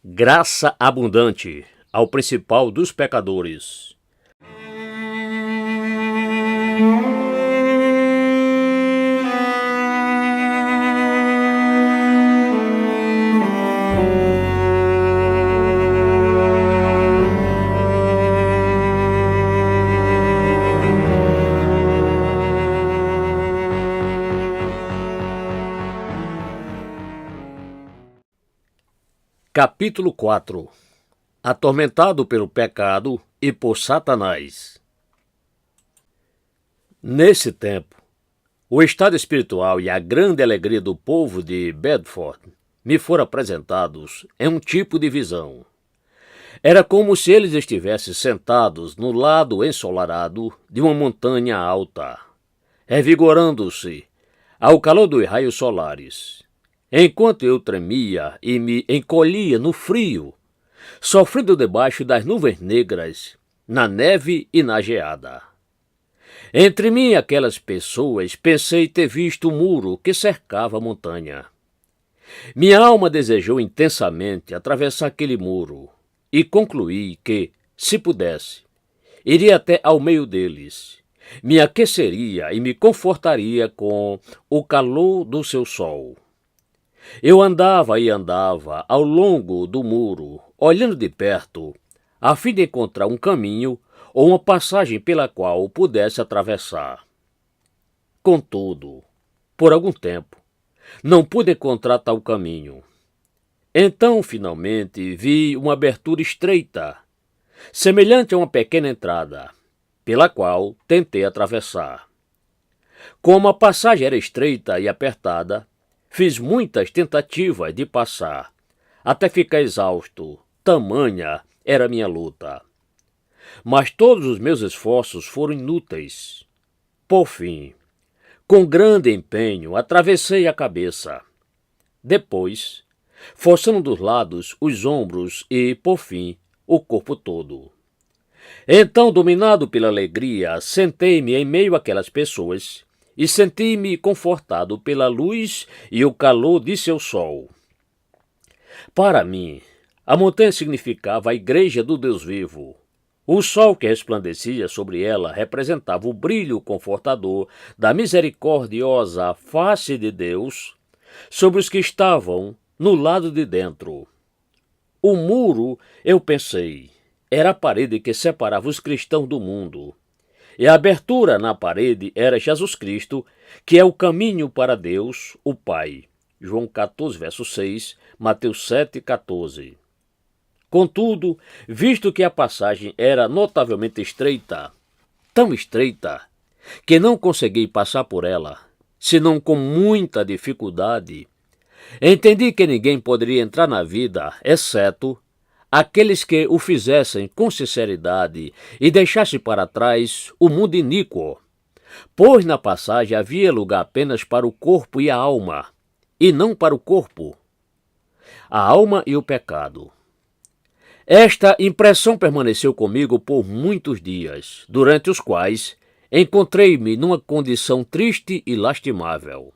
Graça abundante ao principal dos pecadores. Capítulo 4. Atormentado pelo pecado e por Satanás. Nesse tempo, o estado espiritual e a grande alegria do povo de Bedford me foram apresentados em um tipo de visão. Era como se eles estivessem sentados no lado ensolarado de uma montanha alta, revigorando-se ao calor dos raios solares. Enquanto eu tremia e me encolhia no frio, sofrendo debaixo das nuvens negras, na neve e na geada. Entre mim e aquelas pessoas, pensei ter visto o muro que cercava a montanha. Minha alma desejou intensamente atravessar aquele muro e concluí que, se pudesse, iria até ao meio deles, me aqueceria e me confortaria com o calor do seu sol. Eu andava e andava ao longo do muro, olhando de perto, a fim de encontrar um caminho ou uma passagem pela qual pudesse atravessar. Contudo, por algum tempo, não pude encontrar tal caminho. Então, finalmente, vi uma abertura estreita, semelhante a uma pequena entrada, pela qual tentei atravessar. Como a passagem era estreita e apertada, fiz muitas tentativas de passar, até ficar exausto, tamanha era minha luta. Mas todos os meus esforços foram inúteis. Por fim, com grande empenho, atravessei a cabeça. Depois, forçando dos lados os ombros e, por fim, o corpo todo. Então, dominado pela alegria, sentei-me em meio àquelas pessoas e senti-me confortado pela luz e o calor de seu sol. Para mim, a montanha significava a igreja do Deus vivo. O sol que resplandecia sobre ela representava o brilho confortador da misericordiosa face de Deus sobre os que estavam no lado de dentro. O muro, eu pensei, era a parede que separava os cristãos do mundo. E a abertura na parede era Jesus Cristo, que é o caminho para Deus, o Pai. João 14, verso 6, Mateus 7, 14. Contudo, visto que a passagem era notavelmente estreita, tão estreita, que não consegui passar por ela, senão com muita dificuldade, entendi que ninguém poderia entrar na vida, exceto aqueles que o fizessem com sinceridade e deixassem para trás o mundo iníquo, pois na passagem havia lugar apenas para o corpo e a alma, e não para o corpo, a alma e o pecado. Esta impressão permaneceu comigo por muitos dias, durante os quais encontrei-me numa condição triste e lastimável.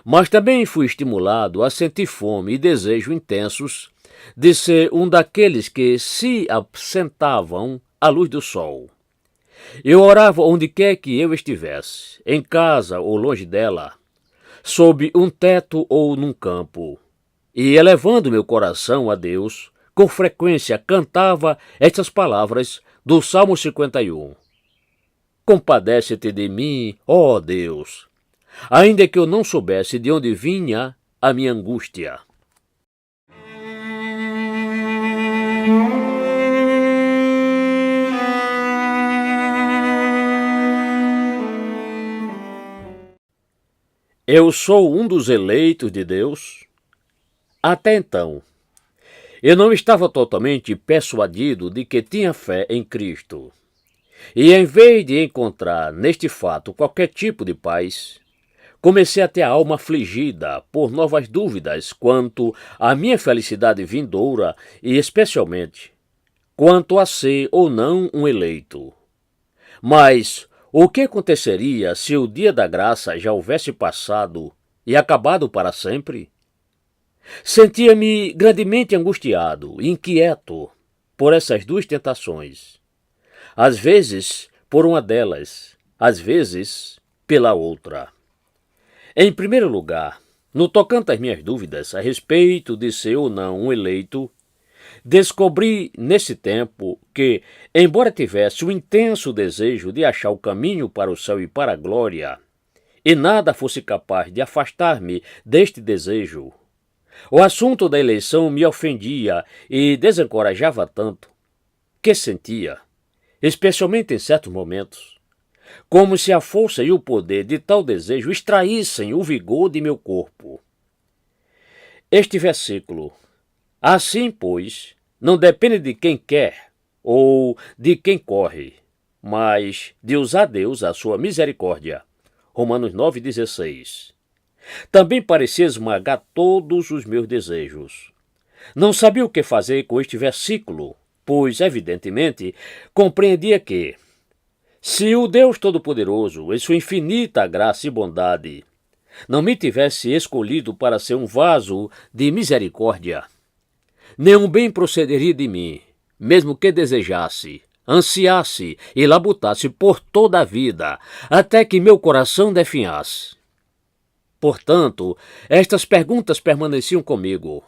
Mas também fui estimulado a sentir fome e desejo intensos de ser um daqueles que se assentavam à luz do sol. Eu orava onde quer que eu estivesse, em casa ou longe dela, sob um teto ou num campo, e elevando meu coração a Deus, com frequência cantava estas palavras do Salmo 51. Compadece-te de mim, ó Deus, ainda que eu não soubesse de onde vinha a minha angústia. Eu sou um dos eleitos de Deus? Até então, eu não estava totalmente persuadido de que tinha fé em Cristo. E em vez de encontrar neste fato qualquer tipo de paz, comecei a ter a alma afligida por novas dúvidas quanto à minha felicidade vindoura e, especialmente, quanto a ser ou não um eleito. Mas o que aconteceria se o dia da graça já houvesse passado e acabado para sempre? Sentia-me grandemente angustiado e inquieto por essas duas tentações. Às vezes por uma delas, às vezes pela outra. Em primeiro lugar, no tocante às minhas dúvidas a respeito de ser ou não um eleito, descobri nesse tempo que, embora tivesse um intenso desejo de achar o caminho para o céu e para a glória, e nada fosse capaz de afastar-me deste desejo, o assunto da eleição me ofendia e desencorajava tanto que sentia, especialmente em certos momentos, como se a força e o poder de tal desejo extraíssem o vigor de meu corpo. Este versículo, assim, pois, não depende de quem quer ou de quem corre, mas de usar Deus a sua misericórdia. Romanos 9,16. Também parecia esmagar todos os meus desejos. Não sabia o que fazer com este versículo, pois, evidentemente, compreendia que, se o Deus Todo-Poderoso, em sua infinita graça e bondade, não me tivesse escolhido para ser um vaso de misericórdia, nenhum bem procederia de mim, mesmo que desejasse, ansiasse e labutasse por toda a vida, até que meu coração definhasse. Portanto, estas perguntas permaneciam comigo.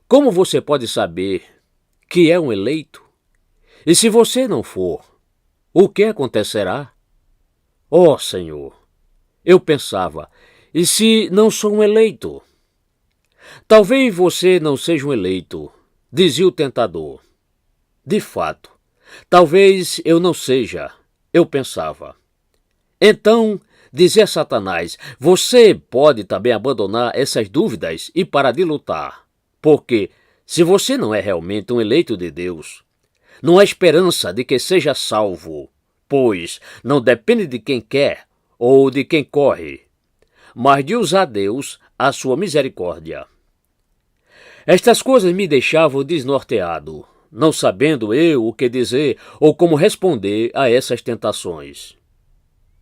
Como você pode saber que é um eleito? E se você não for, o que acontecerá? Oh, Senhor! Eu pensava, e se não sou um eleito? Talvez você não seja um eleito, dizia o tentador. De fato, talvez eu não seja, eu pensava. Então, dizia Satanás, você pode também abandonar essas dúvidas e parar de lutar, porque se você não é realmente um eleito de Deus, não há esperança de que seja salvo, pois não depende de quem quer ou de quem corre, mas de usar Deus a sua misericórdia. Estas coisas me deixavam desnorteado, não sabendo eu o que dizer ou como responder a essas tentações.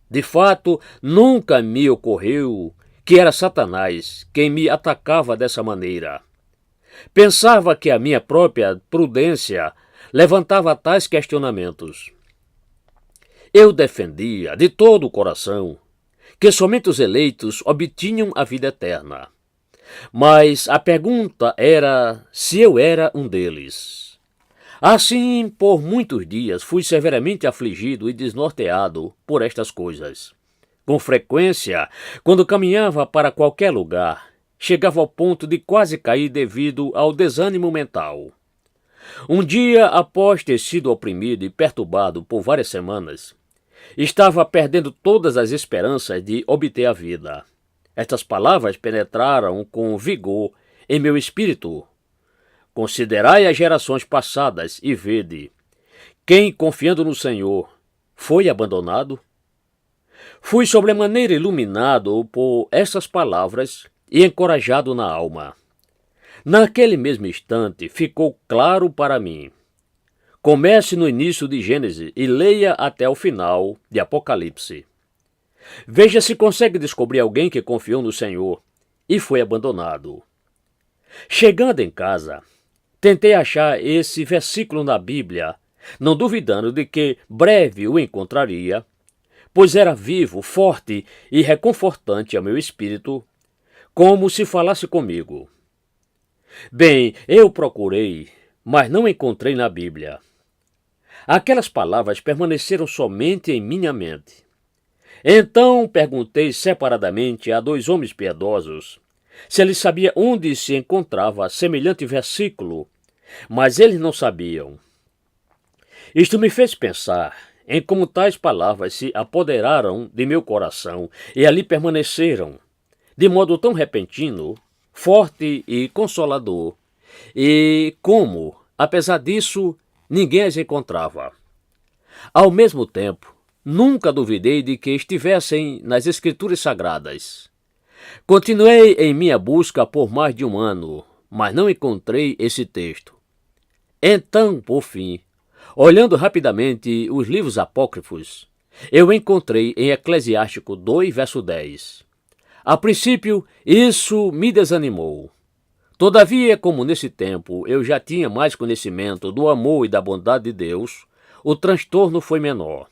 De fato, nunca me ocorreu que era Satanás quem me atacava dessa maneira. Pensava que a minha própria prudência levantava tais questionamentos. Eu defendia de todo o coração que somente os eleitos obtinham a vida eterna. Mas a pergunta era se eu era um deles. Assim, por muitos dias, fui severamente afligido e desnorteado por estas coisas. Com frequência, quando caminhava para qualquer lugar, chegava ao ponto de quase cair devido ao desânimo mental. Um dia, após ter sido oprimido e perturbado por várias semanas, estava perdendo todas as esperanças de obter a vida. Estas palavras penetraram com vigor em meu espírito. Considerai as gerações passadas e vede, quem, confiando no Senhor, foi abandonado? Fui sobremaneira iluminado por essas palavras e encorajado na alma. Naquele mesmo instante ficou claro para mim. Comece no início de Gênesis e leia até o final de Apocalipse. Veja se consegue descobrir alguém que confiou no Senhor e foi abandonado. Chegando em casa, tentei achar esse versículo na Bíblia, não duvidando de que breve o encontraria, pois era vivo, forte e reconfortante ao meu espírito, como se falasse comigo. Bem, eu procurei, mas não encontrei na Bíblia. Aquelas palavras permaneceram somente em minha mente. Então perguntei separadamente a 2 homens piedosos se eles sabiam onde se encontrava semelhante versículo, mas eles não sabiam. Isto me fez pensar em como tais palavras se apoderaram de meu coração e ali permaneceram, de modo tão repentino, forte e consolador, e como, apesar disso, ninguém as encontrava. Ao mesmo tempo, nunca duvidei de que estivessem nas Escrituras Sagradas. Continuei em minha busca por mais de 1 ano, mas não encontrei esse texto. Então, por fim, olhando rapidamente os livros apócrifos, eu encontrei em Eclesiástico 2, verso 10. A princípio, isso me desanimou. Todavia, como nesse tempo eu já tinha mais conhecimento do amor e da bondade de Deus, o transtorno foi menor.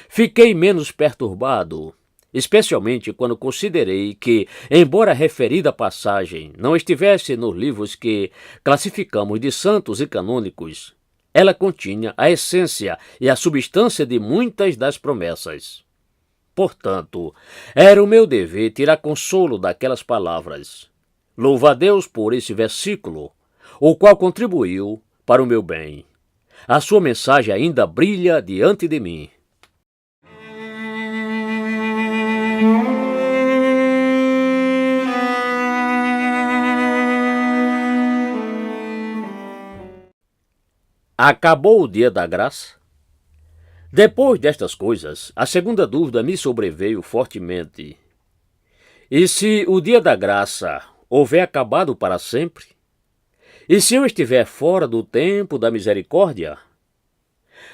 Fiquei menos perturbado, especialmente quando considerei que, embora a referida passagem não estivesse nos livros que classificamos de santos e canônicos, ela continha a essência e a substância de muitas das promessas. Portanto, era o meu dever tirar consolo daquelas palavras. Louvo a Deus por esse versículo, o qual contribuiu para o meu bem. A sua mensagem ainda brilha diante de mim. Acabou o dia da graça? Depois destas coisas, a segunda dúvida me sobreveio fortemente. E se o dia da graça houver acabado para sempre? E se eu estiver fora do tempo da misericórdia?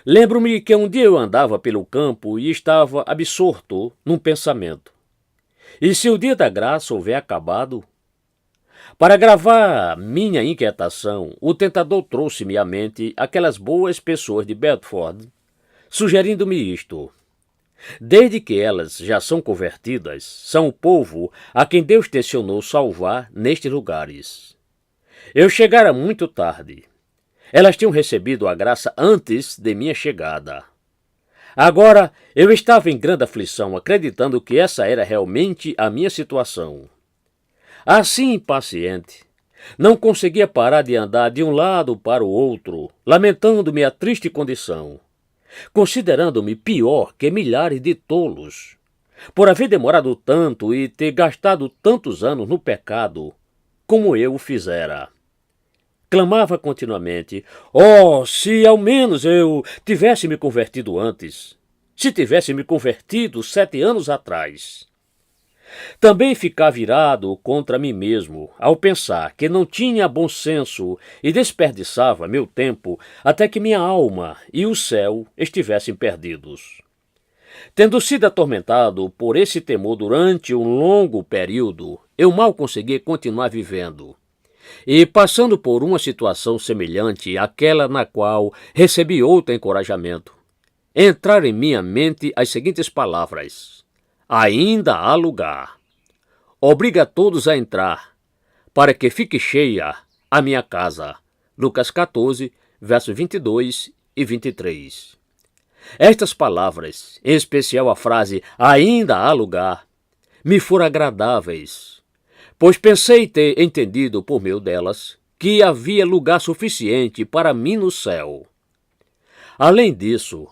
Lembro-me que um dia eu andava pelo campo e estava absorto num pensamento. E se o dia da graça houver acabado? Para gravar minha inquietação, o tentador trouxe-me à mente aquelas boas pessoas de Bedford, sugerindo-me isto. Desde que elas já são convertidas, são o povo a quem Deus tencionou salvar nestes lugares. Eu chegara muito tarde. Elas tinham recebido a graça antes de minha chegada. Agora, eu estava em grande aflição, acreditando que essa era realmente a minha situação. Assim impaciente, não conseguia parar de andar de um lado para o outro, lamentando minha triste condição, considerando-me pior que milhares de tolos, por haver demorado tanto e ter gastado tantos anos no pecado, como eu o fizera. Clamava continuamente: oh, se ao menos eu tivesse me convertido antes, se tivesse me convertido 7 anos atrás. Também ficava irado contra mim mesmo, ao pensar que não tinha bom senso e desperdiçava meu tempo até que minha alma e o céu estivessem perdidos. Tendo sido atormentado por esse temor durante um longo período, eu mal conseguia continuar vivendo. E passando por uma situação semelhante àquela na qual recebi outro encorajamento, entraram em minha mente as seguintes palavras: ainda há lugar. Obriga todos a entrar, para que fique cheia a minha casa. Lucas 14, versos 22 e 23. Estas palavras, em especial a frase ainda há lugar, me foram agradáveis, pois pensei ter entendido por meio delas que havia lugar suficiente para mim no céu. Além disso,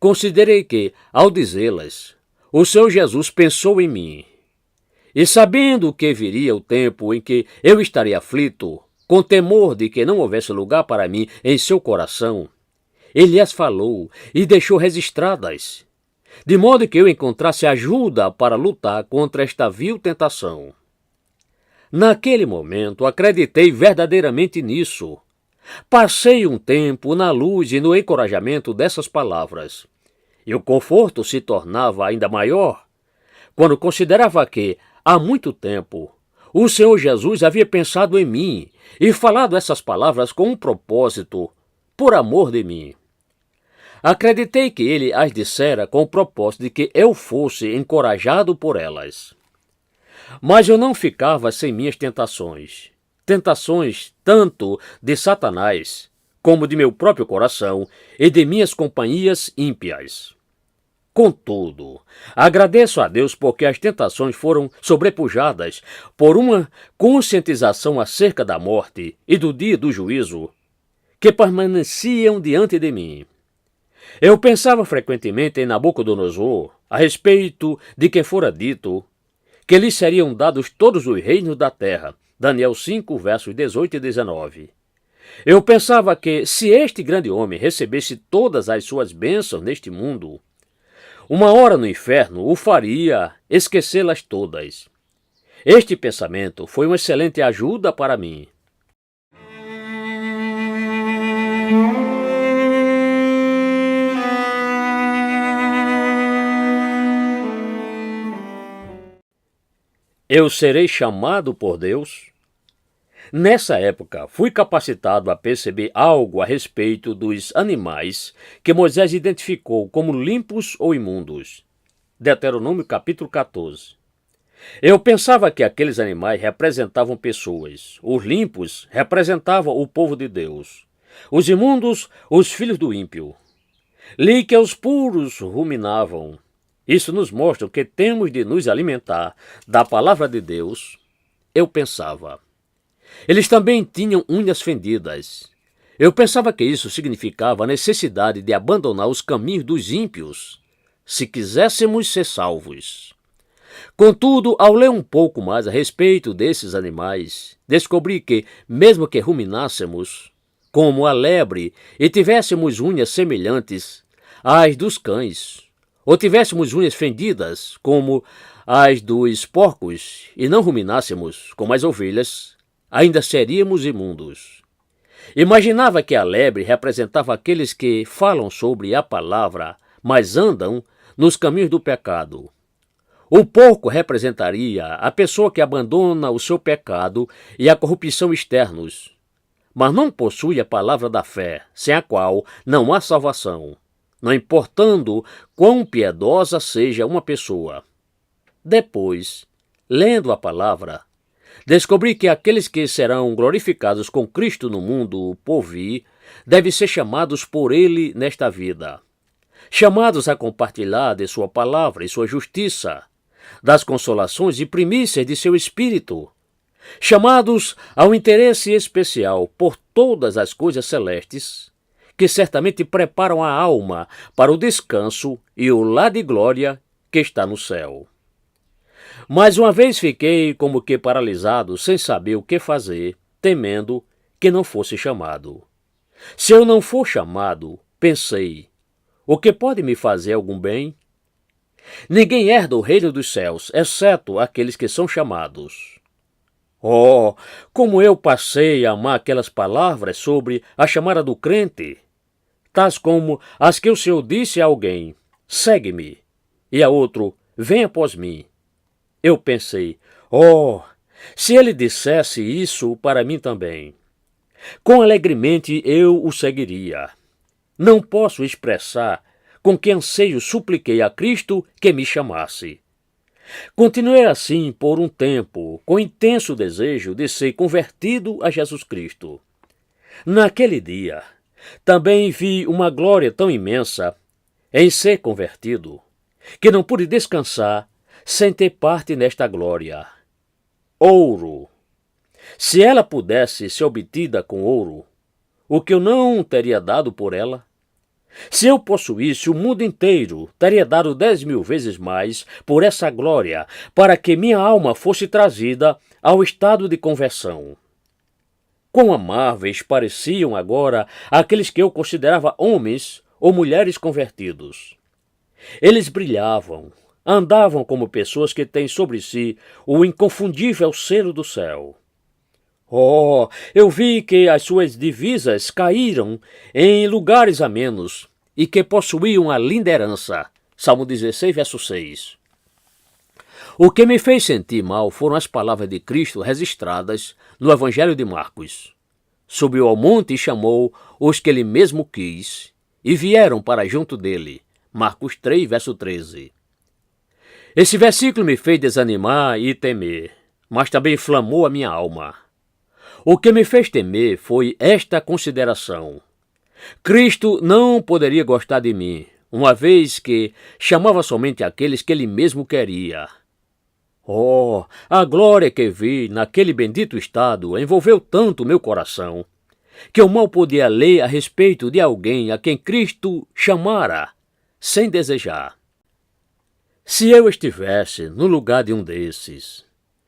considerei que, ao dizê-las, o Senhor Jesus pensou em mim. E sabendo que viria o tempo em que eu estaria aflito, com temor de que não houvesse lugar para mim em seu coração, ele as falou e deixou registradas, de modo que eu encontrasse ajuda para lutar contra esta vil tentação. Naquele momento, acreditei verdadeiramente nisso. Passei um tempo na luz e no encorajamento dessas palavras, e o conforto se tornava ainda maior quando considerava que, há muito tempo, o Senhor Jesus havia pensado em mim e falado essas palavras com um propósito, por amor de mim. Acreditei que ele as dissera com o propósito de que eu fosse encorajado por elas. Mas eu não ficava sem minhas tentações. Tentações tanto de Satanás, como de meu próprio coração e de minhas companhias ímpias. Contudo, agradeço a Deus porque as tentações foram sobrepujadas por uma conscientização acerca da morte e do dia do juízo que permaneciam diante de mim. Eu pensava frequentemente em Nabucodonosor, a respeito de que fora dito que lhe seriam dados todos os reinos da terra. Daniel 5, versos 18 e 19. Eu pensava que, se este grande homem recebesse todas as suas bênçãos neste mundo, uma hora no inferno o faria esquecê-las todas. Este pensamento foi uma excelente ajuda para mim. Eu serei chamado por Deus? Nessa época, fui capacitado a perceber algo a respeito dos animais que Moisés identificou como limpos ou imundos. Deuteronômio capítulo 14. Eu pensava que aqueles animais representavam pessoas. Os limpos representavam o povo de Deus. Os imundos, os filhos do ímpio. Li que os puros ruminavam. Isso nos mostra que temos de nos alimentar da palavra de Deus. Eu pensava. Eles também tinham unhas fendidas. Eu pensava que isso significava a necessidade de abandonar os caminhos dos ímpios, se quiséssemos ser salvos. Contudo, ao ler um pouco mais a respeito desses animais, descobri que, mesmo que ruminássemos, como a lebre, e tivéssemos unhas semelhantes às dos cães, ou tivéssemos unhas fendidas, como as dos porcos, e não ruminássemos, como as ovelhas, ainda seríamos imundos. Imaginava que a lebre representava aqueles que falam sobre a palavra, mas andam nos caminhos do pecado. O porco representaria a pessoa que abandona o seu pecado e a corrupção externos, mas não possui a palavra da fé, sem a qual não há salvação, não importando quão piedosa seja uma pessoa. Depois, lendo a palavra, descobri que aqueles que serão glorificados com Cristo no mundo por vir devem ser chamados por Ele nesta vida, chamados a compartilhar de sua palavra e sua justiça, das consolações e primícias de seu Espírito, chamados ao interesse especial por todas as coisas celestes, que certamente preparam a alma para o descanso e o lar de glória que está no céu. Mais uma vez fiquei como que paralisado, sem saber o que fazer, temendo que não fosse chamado. Se eu não for chamado, pensei, o que pode me fazer algum bem? Ninguém herda o reino dos céus, exceto aqueles que são chamados. Oh, como eu passei a amar aquelas palavras sobre a chamada do crente, tais como as que o Senhor disse a alguém, segue-me, e a outro, vem após mim. Eu pensei, oh, se ele dissesse isso para mim também. Quão alegremente eu o seguiria. Não posso expressar com que anseio supliquei a Cristo que me chamasse. Continuei assim por um tempo, com intenso desejo de ser convertido a Jesus Cristo. Naquele dia, também vi uma glória tão imensa em ser convertido, que não pude descansar sem ter parte nesta glória. Ouro. Se ela pudesse ser obtida com ouro, o que eu não teria dado por ela? Se eu possuísse o mundo inteiro, teria dado 10.000 vezes mais por essa glória, para que minha alma fosse trazida ao estado de conversão. Quão amáveis pareciam agora aqueles que eu considerava homens ou mulheres convertidos. Eles brilhavam, andavam como pessoas que têm sobre si o inconfundível selo do céu. Oh, eu vi que as suas divisas caíram em lugares amenos e que possuíam a linda herança. Salmo 16, verso 6. O que me fez sentir mal foram as palavras de Cristo registradas no Evangelho de Marcos. Subiu ao monte e chamou os que ele mesmo quis, e vieram para junto dele. Marcos 3, verso 13. Esse versículo me fez desanimar e temer, mas também inflamou a minha alma. O que me fez temer foi esta consideração. Cristo não poderia gostar de mim, uma vez que chamava somente aqueles que ele mesmo queria. Oh, a glória que vi naquele bendito estado envolveu tanto meu coração, que eu mal podia ler a respeito de alguém a quem Cristo chamara, sem desejar. Se eu estivesse no lugar de um desses,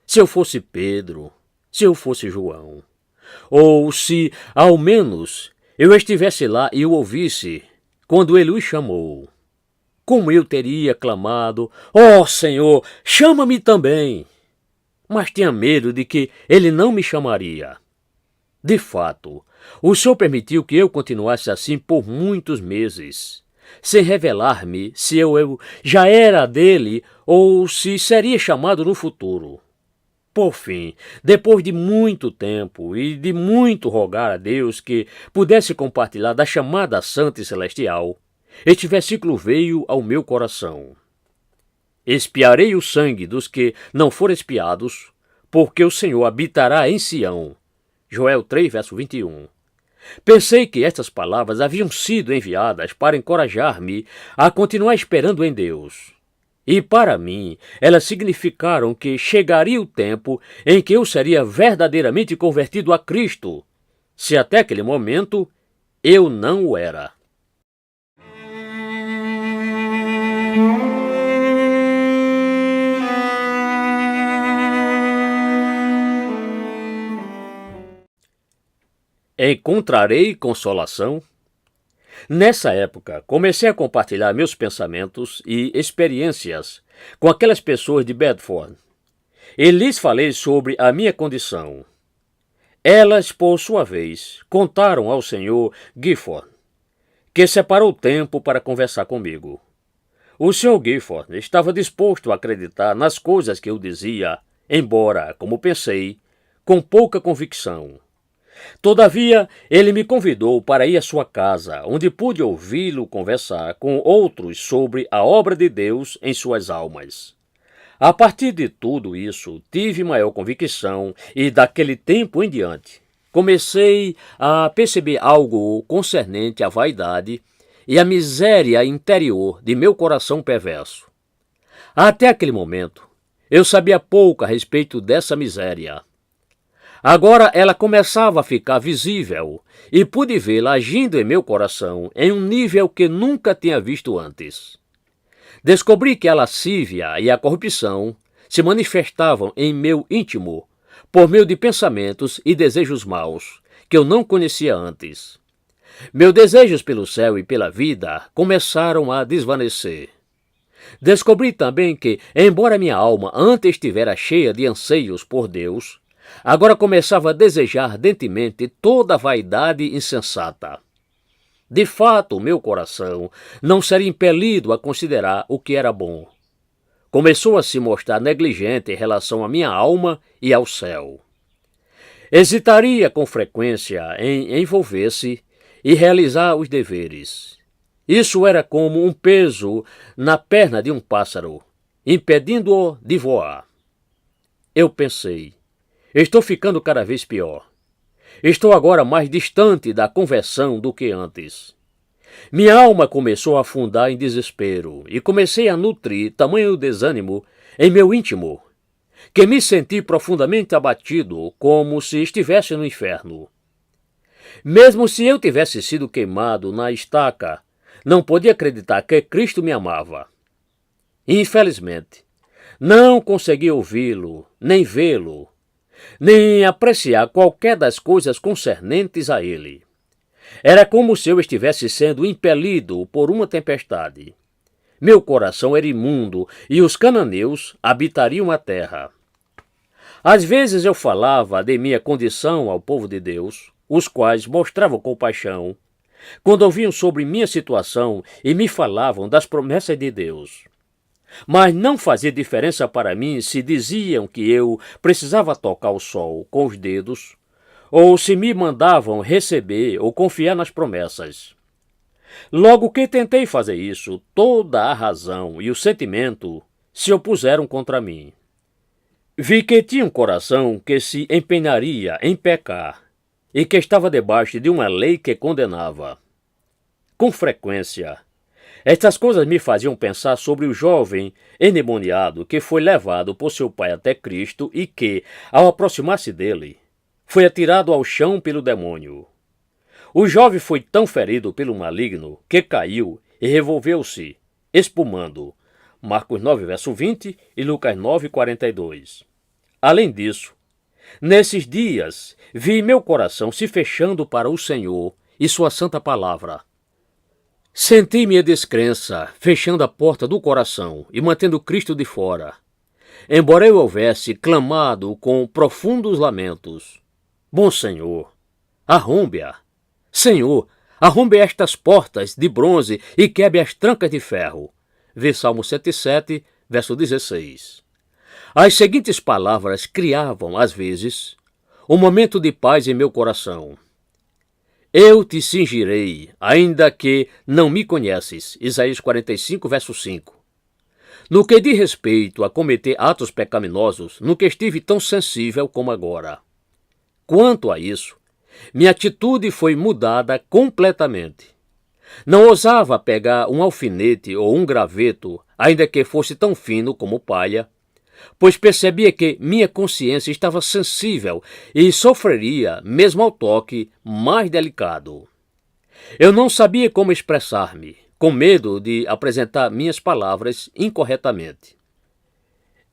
se eu fosse Pedro, se eu fosse João, ou se, ao menos, eu estivesse lá e o ouvisse quando ele o chamou, como eu teria clamado, ó Senhor, chama-me também! Mas tinha medo de que ele não me chamaria. De fato, o Senhor permitiu que eu continuasse assim por muitos meses, sem revelar-me se eu já era dele ou se seria chamado no futuro. por fim, depois de muito tempo e de muito rogar a Deus que pudesse compartilhar da chamada santa e celestial, este versículo veio ao meu coração. Expiarei o sangue dos que não foram expiados, porque o Senhor habitará em Sião. Joel 3, verso 21. Pensei que estas palavras haviam sido enviadas para encorajar-me a continuar esperando em Deus. E para mim, elas significaram que chegaria o tempo em que eu seria verdadeiramente convertido a Cristo, se até aquele momento eu não o era. Encontrarei consolação? Nessa época, comecei a compartilhar meus pensamentos e experiências com aquelas pessoas de Bedford. E lhes falei sobre a minha condição. Elas, por sua vez, contaram ao Sr. Gifford, que separou tempo para conversar comigo. O Sr. Gifford estava disposto a acreditar nas coisas que eu dizia, embora, como pensei, com pouca convicção. Todavia, ele me convidou para ir à sua casa, onde pude ouvi-lo conversar com outros sobre a obra de Deus em suas almas. A partir de tudo isso, tive maior convicção e, daquele tempo em diante, comecei a perceber algo concernente à vaidade e à miséria interior de meu coração perverso. Até aquele momento, eu sabia pouco a respeito dessa miséria. Agora ela começava a ficar visível e pude vê-la agindo em meu coração em um nível que nunca tinha visto antes. Descobri que a lascívia e a corrupção se manifestavam em meu íntimo por meio de pensamentos e desejos maus que eu não conhecia antes. Meus desejos pelo céu e pela vida começaram a desvanecer. Descobri também que, embora minha alma antes estivera cheia de anseios por Deus, agora começava a desejar ardentemente toda a vaidade insensata. De fato, meu coração não seria impelido a considerar o que era bom. Começou a se mostrar negligente em relação à minha alma e ao céu. Hesitaria com frequência em envolver-se e realizar os deveres. Isso era como um peso na perna de um pássaro, impedindo-o de voar. Eu pensei, estou ficando cada vez pior. Estou agora mais distante da conversão do que antes. Minha alma começou a afundar em desespero e comecei a nutrir tamanho desânimo em meu íntimo, que me senti profundamente abatido, como se estivesse no inferno. Mesmo se eu tivesse sido queimado na estaca, não podia acreditar que Cristo me amava. Infelizmente, não consegui ouvi-lo, nem vê-lo, nem apreciar qualquer das coisas concernentes a ele. Era como se eu estivesse sendo impelido por uma tempestade. Meu coração era imundo e os cananeus habitariam a terra. Às vezes eu falava de minha condição ao povo de Deus, os quais mostravam compaixão, quando ouviam sobre minha situação e me falavam das promessas de Deus. Mas não fazia diferença para mim se diziam que eu precisava tocar o sol com os dedos, ou se me mandavam receber ou confiar nas promessas. Logo que tentei fazer isso, toda a razão e o sentimento se opuseram contra mim. Vi que tinha um coração que se empenharia em pecar e que estava debaixo de uma lei que condenava. Com frequência, estas coisas me faziam pensar sobre o jovem endemoniado que foi levado por seu pai até Cristo e que, ao aproximar-se dele, foi atirado ao chão pelo demônio. O jovem foi tão ferido pelo maligno que caiu e revolveu-se, espumando. Marcos 9, verso 20 e Lucas 9, 42. Além disso, nesses dias vi meu coração se fechando para o Senhor e sua santa palavra. Senti minha descrença fechando a porta do coração e mantendo Cristo de fora, embora eu houvesse clamado com profundos lamentos. Bom Senhor, arrombe-a. Senhor, arrombe estas portas de bronze e quebre as trancas de ferro. Vê Salmo 107, verso 16. As seguintes palavras criavam, às vezes, um momento de paz em meu coração. Eu te cingirei, ainda que não me conheces. Isaías 45, verso 5. No que diz respeito a cometer atos pecaminosos, nunca estive tão sensível como agora. Quanto a isso, minha atitude foi mudada completamente. Não ousava pegar um alfinete ou um graveto, ainda que fosse tão fino como palha, pois percebia que minha consciência estava sensível e sofreria mesmo ao toque mais delicado. Eu não sabia como expressar-me, com medo de apresentar minhas palavras incorretamente.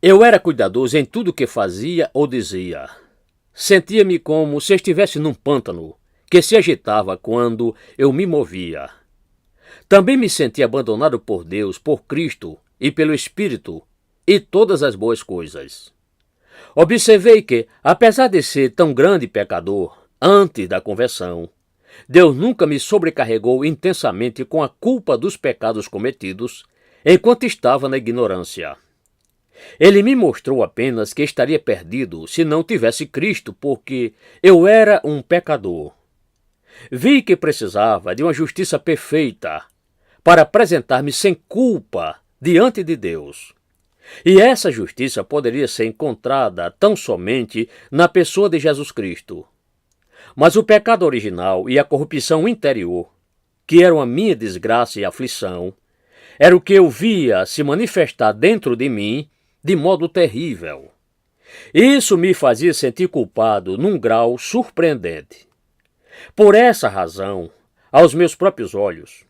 Eu era cuidadoso em tudo que fazia ou dizia. Sentia-me como se estivesse num pântano que se agitava quando eu me movia. Também me sentia abandonado por Deus, por Cristo e pelo Espírito e todas as boas coisas. Observei que, apesar de ser tão grande pecador antes da conversão, Deus nunca me sobrecarregou intensamente com a culpa dos pecados cometidos enquanto estava na ignorância. Ele me mostrou apenas que estaria perdido se não tivesse Cristo, porque eu era um pecador. Vi que precisava de uma justiça perfeita para apresentar-me sem culpa diante de Deus. E essa justiça poderia ser encontrada tão somente na pessoa de Jesus Cristo. Mas o pecado original e a corrupção interior, que eram a minha desgraça e aflição, era o que eu via se manifestar dentro de mim de modo terrível. Isso me fazia sentir culpado num grau surpreendente. Por essa razão, aos meus próprios olhos,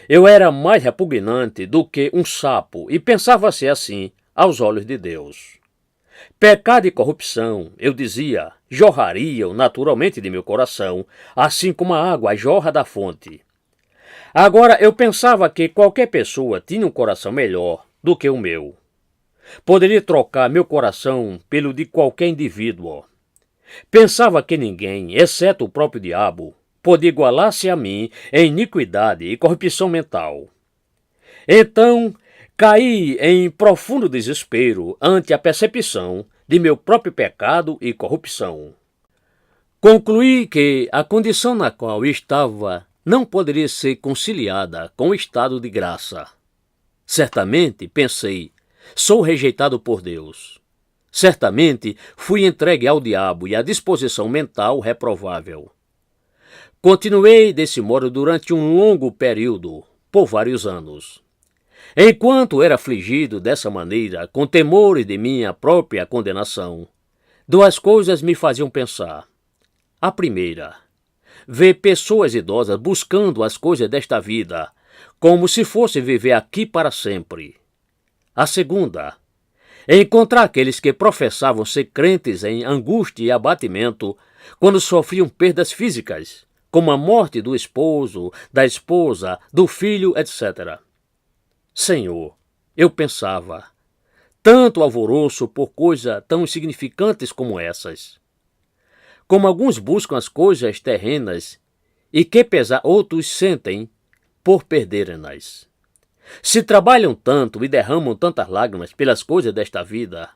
eu era mais repugnante do que um sapo e pensava ser assim aos olhos de Deus. Pecado e corrupção, eu dizia, jorrariam naturalmente de meu coração, assim como a água jorra da fonte. Agora, eu pensava que qualquer pessoa tinha um coração melhor do que o meu. Poderia trocar meu coração pelo de qualquer indivíduo. Pensava que ninguém, exceto o próprio diabo, podia igualar-se a mim em iniquidade e corrupção mental. Então, caí em profundo desespero ante a percepção de meu próprio pecado e corrupção. Concluí que a condição na qual estava não poderia ser conciliada com o estado de graça. Certamente, pensei, sou rejeitado por Deus. Certamente, fui entregue ao diabo e à disposição mental reprovável. Continuei desse modo durante um longo período, por vários anos. Enquanto era afligido dessa maneira, com temores de minha própria condenação, duas coisas me faziam pensar. A primeira, ver pessoas idosas buscando as coisas desta vida, como se fossem viver aqui para sempre. A segunda, encontrar aqueles que professavam ser crentes em angústia e abatimento quando sofriam perdas físicas, como a morte do esposo, da esposa, do filho, etc. Senhor, eu pensava, tanto alvoroço por coisas tão insignificantes como essas. Como alguns buscam as coisas terrenas e que pesar outros sentem por perderem-nas. Se trabalham tanto e derramam tantas lágrimas pelas coisas desta vida,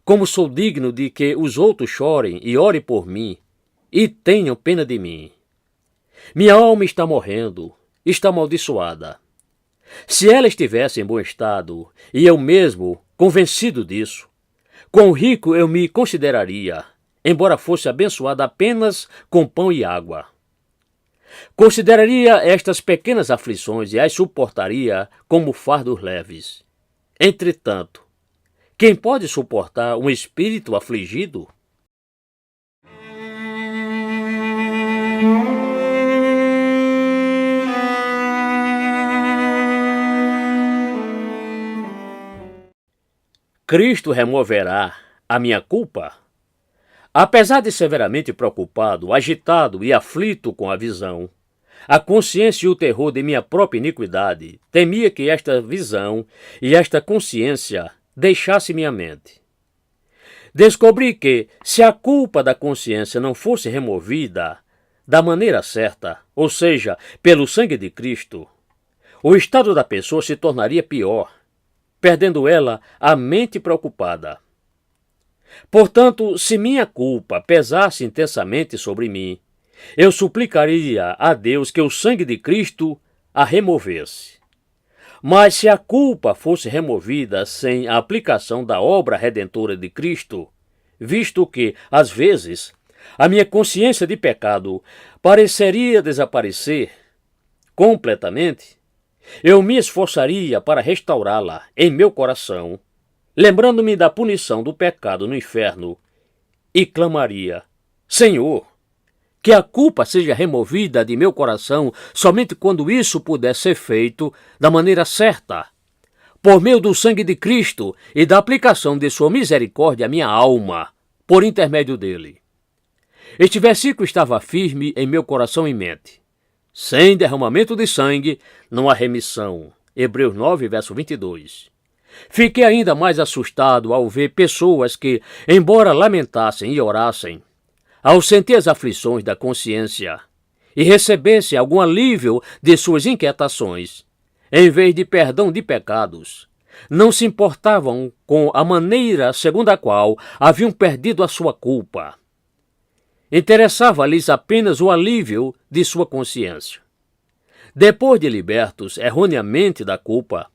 como sou digno de que os outros chorem e orem por mim e tenham pena de mim. Minha alma está morrendo, está amaldiçoada. Se ela estivesse em bom estado, e eu mesmo convencido disso, quão rico eu me consideraria, embora fosse abençoada apenas com pão e água. Consideraria estas pequenas aflições e as suportaria como fardos leves. Entretanto, quem pode suportar um espírito afligido? Cristo removerá a minha culpa? Apesar de severamente preocupado, agitado e aflito com a visão, a consciência e o terror de minha própria iniquidade, temia que esta visão e esta consciência deixasse minha mente. Descobri que, se a culpa da consciência não fosse removida da maneira certa, ou seja, pelo sangue de Cristo, o estado da pessoa se tornaria pior. perdendo ela a mente preocupada. Portanto, se minha culpa pesasse intensamente sobre mim, eu suplicaria a Deus que o sangue de Cristo a removesse. Mas se a culpa fosse removida sem a aplicação da obra redentora de Cristo, visto que, às vezes, a minha consciência de pecado pareceria desaparecer completamente, eu me esforçaria para restaurá-la em meu coração, lembrando-me da punição do pecado no inferno, e clamaria: Senhor, que a culpa seja removida de meu coração somente quando isso puder ser feito da maneira certa, por meio do sangue de Cristo e da aplicação de sua misericórdia à minha alma, por intermédio dele. Este versículo estava firme em meu coração e mente. Sem derramamento de sangue, não há remissão. Hebreus 9, verso 22. Fiquei ainda mais assustado ao ver pessoas que, embora lamentassem e orassem, ao sentir as aflições da consciência e recebessem algum alívio de suas inquietações, em vez de perdão de pecados, não se importavam com a maneira segundo a qual haviam perdido a sua culpa. Interessava-lhes apenas o alívio de sua consciência. Depois de libertos erroneamente da culpa,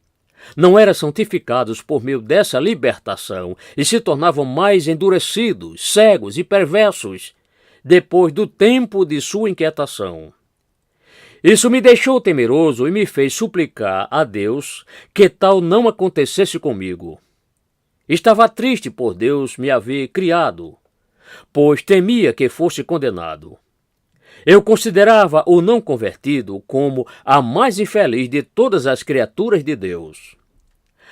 não eram santificados por meio dessa libertação e se tornavam mais endurecidos, cegos e perversos depois do tempo de sua inquietação. Isso me deixou temeroso e me fez suplicar a Deus que tal não acontecesse comigo. Estava triste por Deus me haver criado, pois temia que fosse condenado. Eu considerava o não convertido como a mais infeliz de todas as criaturas de Deus.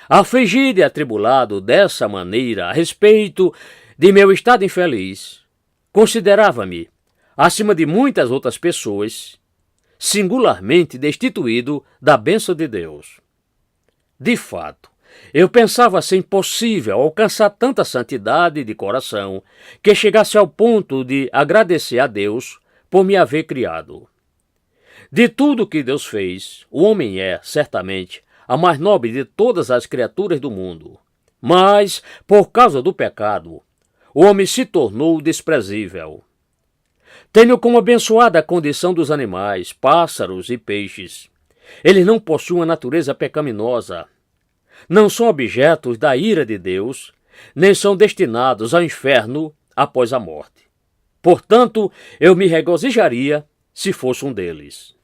Afligido e atribulado dessa maneira a respeito de meu estado infeliz, considerava-me, acima de muitas outras pessoas, singularmente destituído da bênção de Deus. De fato, eu pensava ser impossível alcançar tanta santidade de coração que chegasse ao ponto de agradecer a Deus por me haver criado. De tudo que Deus fez, o homem é, certamente, a mais nobre de todas as criaturas do mundo. Mas, por causa do pecado, o homem se tornou desprezível. Tenho como abençoada a condição dos animais, pássaros e peixes. Eles não possuem a natureza pecaminosa. Não são objetos da ira de Deus, nem são destinados ao inferno após a morte. Portanto, eu me regozijaria se fosse um deles.